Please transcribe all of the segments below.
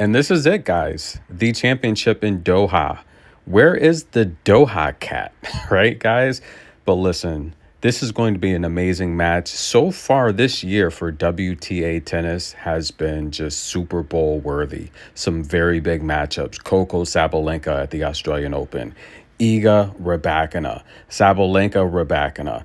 And this is it, guys. The championship in Doha. Where is the Doha cat? Right, guys? But listen, this is going to be an amazing match. So far this year for WTA tennis has been just Super Bowl worthy. Some very big matchups. Coco Sabalenka at the Australian Open. Iga Rybakina. Sabalenka Rybakina.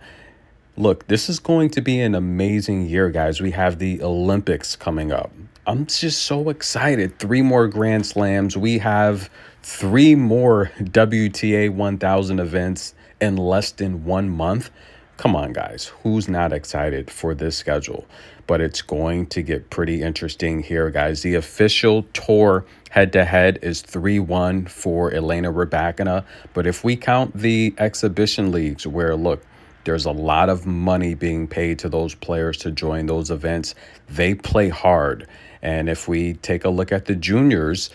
Look, this is going to be an amazing year, guys. We have the Olympics coming up. I'm just so excited. 3 more Grand Slams. We have 3 more WTA 1000 events in less than 1 month. Come on, guys. Who's not excited for this schedule? But it's going to get pretty interesting here, guys. The official tour head-to-head is 3-1 for Elena Rybakina. But if we count the exhibition leagues where, look, there's a lot of money being paid to those players to join those events. They play hard. And if we take a look at the juniors,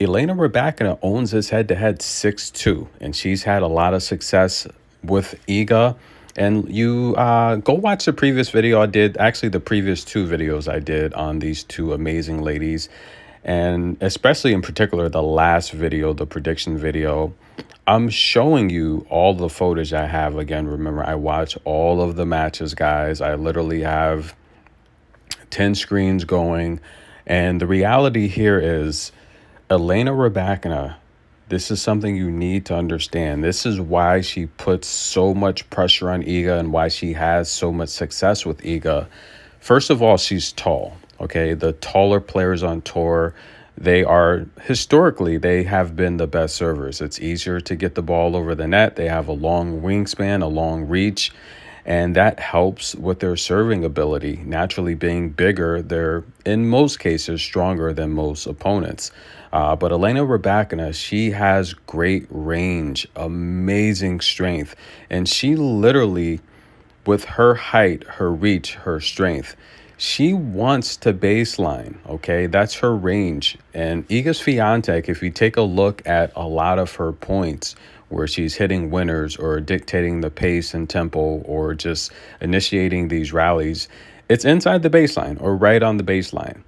Elena Rybakina owns this head-to-head 6-2. And she's had a lot of success with Iga. And you go watch the previous video I did. Actually, the previous 2 videos I did on these 2 amazing ladies. And especially in particular, the last video, the prediction video, I'm showing you all the footage I have. Again, remember, I watch all of the matches, guys. I literally have 10 screens going. And the reality here is Elena Rybakina, this is something you need to understand. This is why she puts so much pressure on Iga and why she has so much success with Iga. First of all, she's tall. Okay, the taller players on tour, they have been the best servers. It's easier to get the ball over the net. They have a long wingspan, a long reach, and that helps with their serving ability. Naturally, being bigger, they're in most cases stronger than most opponents. But Elena Rybakina, she has great range, amazing strength, and she literally, with her height, her reach, her strength, she wants to baseline, okay? That's her range. And Iga Swiatek, if you take a look at a lot of her points where she's hitting winners or dictating the pace and tempo or just initiating these rallies, it's inside the baseline or right on the baseline.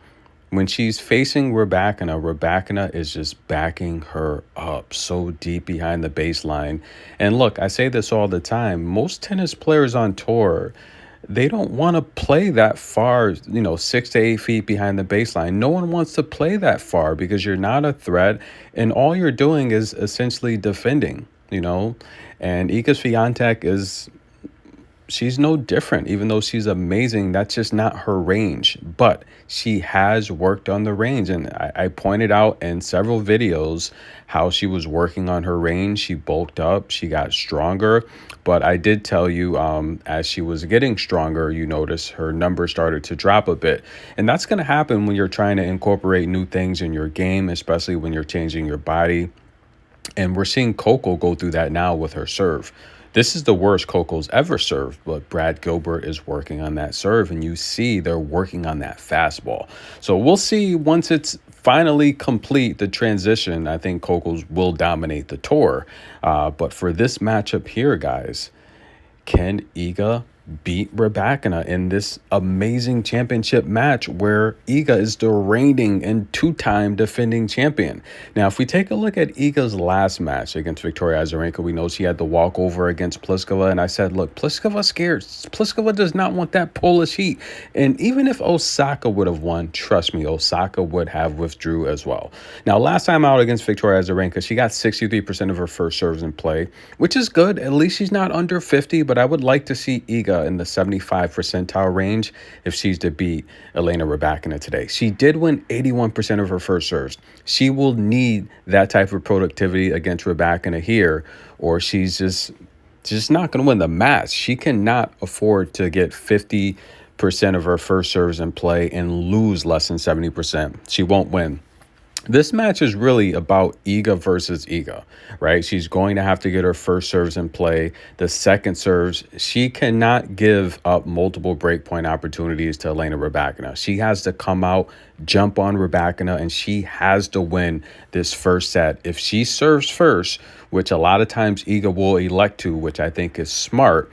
When she's facing Rybakina is just backing her up so deep behind the baseline. And look, I say this all the time. Most tennis players on tour, they don't want to play that far, 6 to 8 feet behind the baseline. No one wants to play that far because you're not a threat. And all you're doing is essentially defending, And Iga Swiatek she's no different. Even though she's amazing, that's just not her range. But she has worked on the range. And I pointed out in several videos how she was working on her range. She bulked up. She got stronger. But I did tell you, as she was getting stronger, you notice her numbers started to drop a bit. And that's going to happen when you're trying to incorporate new things in your game, especially when you're changing your body. And we're seeing Coco go through that now with her serve. This is the worst Coco's ever served, but Brad Gilbert is working on that serve, and you see they're working on that fastball. So we'll see once it's finally complete, the transition. I think Coco's will dominate the tour. But for this matchup here, guys, can Iga beat Rybakina in this amazing championship match where Iga is the reigning and 2-time defending champion? Now, if we take a look at Iga's last match against Victoria Azarenka, we know she had the walkover against Pliskova, and I said, look, Pliskova's scared. Pliskova does not want that Polish heat. And even if Osaka would have won, trust me, Osaka would have withdrew as well. Now, last time out against Victoria Azarenka, she got 63% of her first serves in play, which is good. At least she's not under 50, but I would like to see Iga in the 75 percentile range if she's to beat Elena Rybakina today. She did win 81% of her first serves. She will need that type of productivity against Rybakina here, or she's just not going to win the match. She cannot afford to get 50% of her first serves in play and lose less than 70%. She won't win. This match is really about Iga versus Iga, right? She's going to have to get her first serves in play. The second serves, she cannot give up multiple breakpoint opportunities to Elena Rybakina. She has to come out, jump on Rybakina, and she has to win this first set. If she serves first, which a lot of times Iga will elect to, which I think is smart,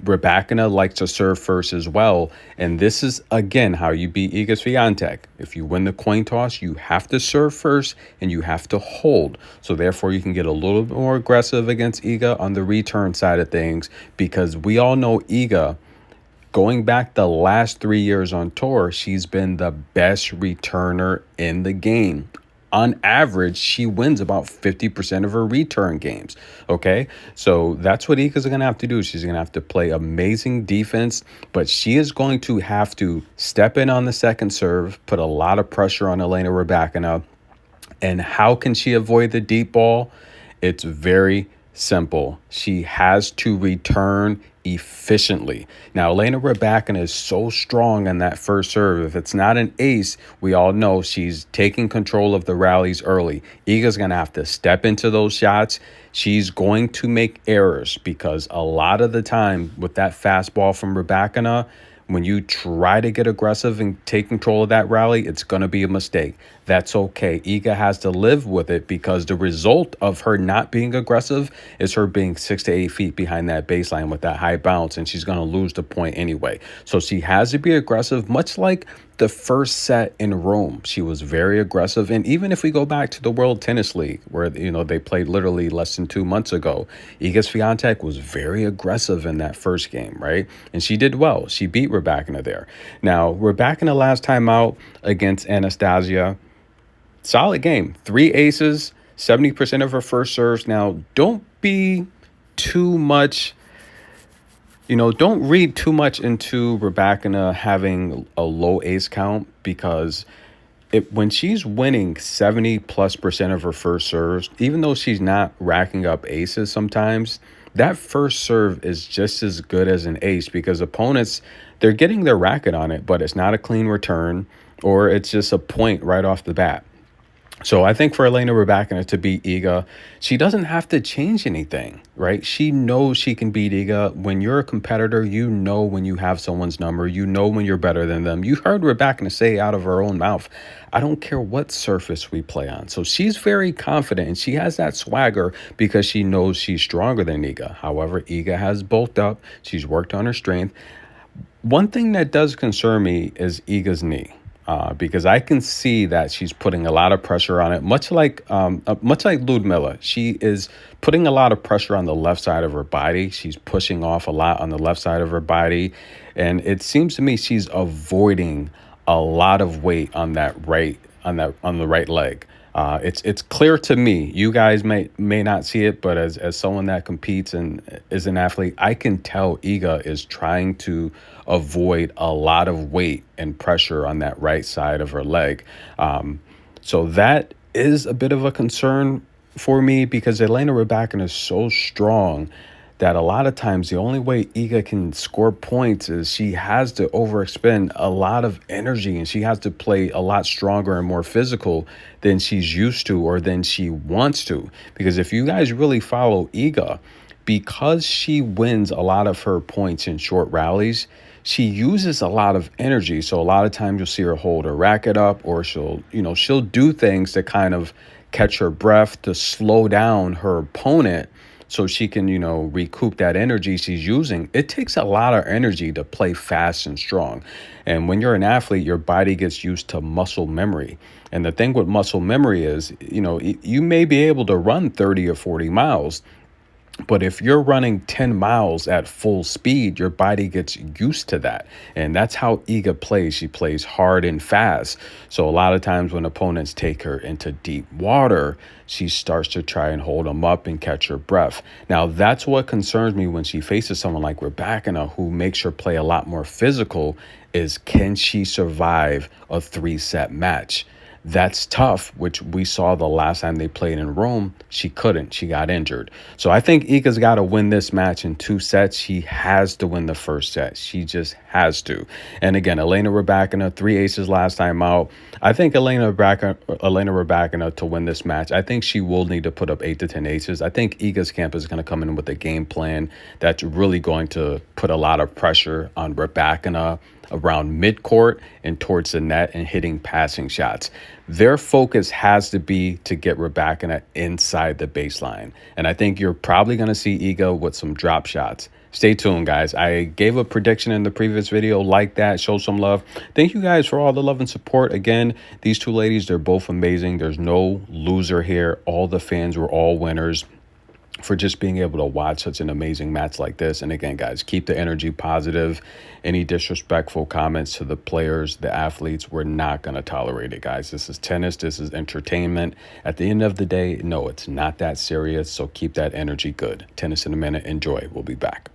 Rybakina likes to serve first as well. And this is, again, how you beat Iga Swiatek. If you win the coin toss, you have to serve first and you have to hold. So therefore, you can get a little bit more aggressive against Iga on the return side of things, because we all know Iga, going back the last 3 years on tour, she's been the best returner in the game. On average, she wins about 50% of her return games. Okay. So that's what Ika's going to have to do. She's going to have to play amazing defense, but she is going to have to step in on the second serve, put a lot of pressure on Elena Rybakina. And how can she avoid the deep ball? It's very simple. She has to return efficiently. Now, Elena Rybakina is so strong on that first serve. If it's not an ace, we all know she's taking control of the rallies early. Iga's going to have to step into those shots. She's going to make errors, because a lot of the time with that fastball from Rybakina, when you try to get aggressive and take control of that rally, it's going to be a mistake. That's okay. Iga has to live with it, because the result of her not being aggressive is her being 6 to 8 feet behind that baseline with that high bounce, and she's going to lose the point anyway. So she has to be aggressive, much like the first set in Rome. She was very aggressive. And even if we go back to the World Tennis League, where, they played literally less than 2 months ago, Iga Swiatek was very aggressive in that first game, right? And she did well. She beat Rybakina there. Now, Rybakina last time out against Anastasia, solid game. 3 aces, 70% of her first serves. Now, don't be too much, don't read too much into Rybakina having a low ace count, because when she's winning 70+% of her first serves, even though she's not racking up aces sometimes, that first serve is just as good as an ace, because opponents, they're getting their racket on it, but it's not a clean return, or it's just a point right off the bat. So I think for Elena Rybakina to beat Iga, she doesn't have to change anything, right? She knows she can beat Iga. When you're a competitor, you know when you have someone's number. You know when you're better than them. You heard Rybakina say out of her own mouth, I don't care what surface we play on. So she's very confident, and she has that swagger because she knows she's stronger than Iga. However, Iga has bulked up. She's worked on her strength. One thing that does concern me is Iga's knee. Because I can see that she's putting a lot of pressure on it, much like Ludmila. She is putting a lot of pressure on the left side of her body. She's pushing off a lot on the left side of her body, and it seems to me she's avoiding a lot of weight on the right leg. It's clear to me. You guys may not see it, but as someone that competes and is an athlete, I can tell Iga is trying to avoid a lot of weight and pressure on that right side of her leg. So that is a bit of a concern for me, because Elena Rybakina is so strong that a lot of times the only way Iga can score points is she has to overexpend a lot of energy, and she has to play a lot stronger and more physical than she's used to or than she wants to. Because if you guys really follow Iga, because she wins a lot of her points in short rallies, she uses a lot of energy. So a lot of times you'll see her hold her racket up, or she'll do things to kind of catch her breath, to slow down her opponent, so she can, recoup that energy she's using. It takes a lot of energy to play fast and strong. And when you're an athlete, your body gets used to muscle memory. And the thing with muscle memory is, you may be able to run 30 or 40 miles, but if you're running 10 miles at full speed, your body gets used to that. And that's how Iga plays. She plays hard and fast. So a lot of times when opponents take her into deep water, she starts to try and hold them up and catch her breath. Now, that's what concerns me when she faces someone like Rybakina, who makes her play a lot more physical, is can she survive a 3-set match? That's tough, which we saw the last time they played in Rome. She couldn't. She got injured. So I think Iga's got to win this match in 2 sets. She has to win the first set. She just has to. And again, Elena Rybakina, 3 aces last time out. I think Elena Rybakina to win this match, I think she will need to put up 8 to 10 aces. I think Iga's camp is going to come in with a game plan that's really going to put a lot of pressure on Rybakina around midcourt and towards the net and hitting passing shots. Their focus has to be to get Rybakina inside the baseline. And I think you're probably going to see Iga with some drop shots. Stay tuned, guys. I gave a prediction in the previous video. Like that, show some love. Thank you guys for all the love and support. Again, these two ladies, they're both amazing. There's no loser here. All the fans were all winners for just being able to watch such an amazing match like this. And again, guys, keep the energy positive. Any disrespectful comments to the players, the athletes, we're not going to tolerate it, guys. This is tennis. This is entertainment. At the end of the day, no, it's not that serious. So keep that energy good. Tennis in a minute. Enjoy. We'll be back.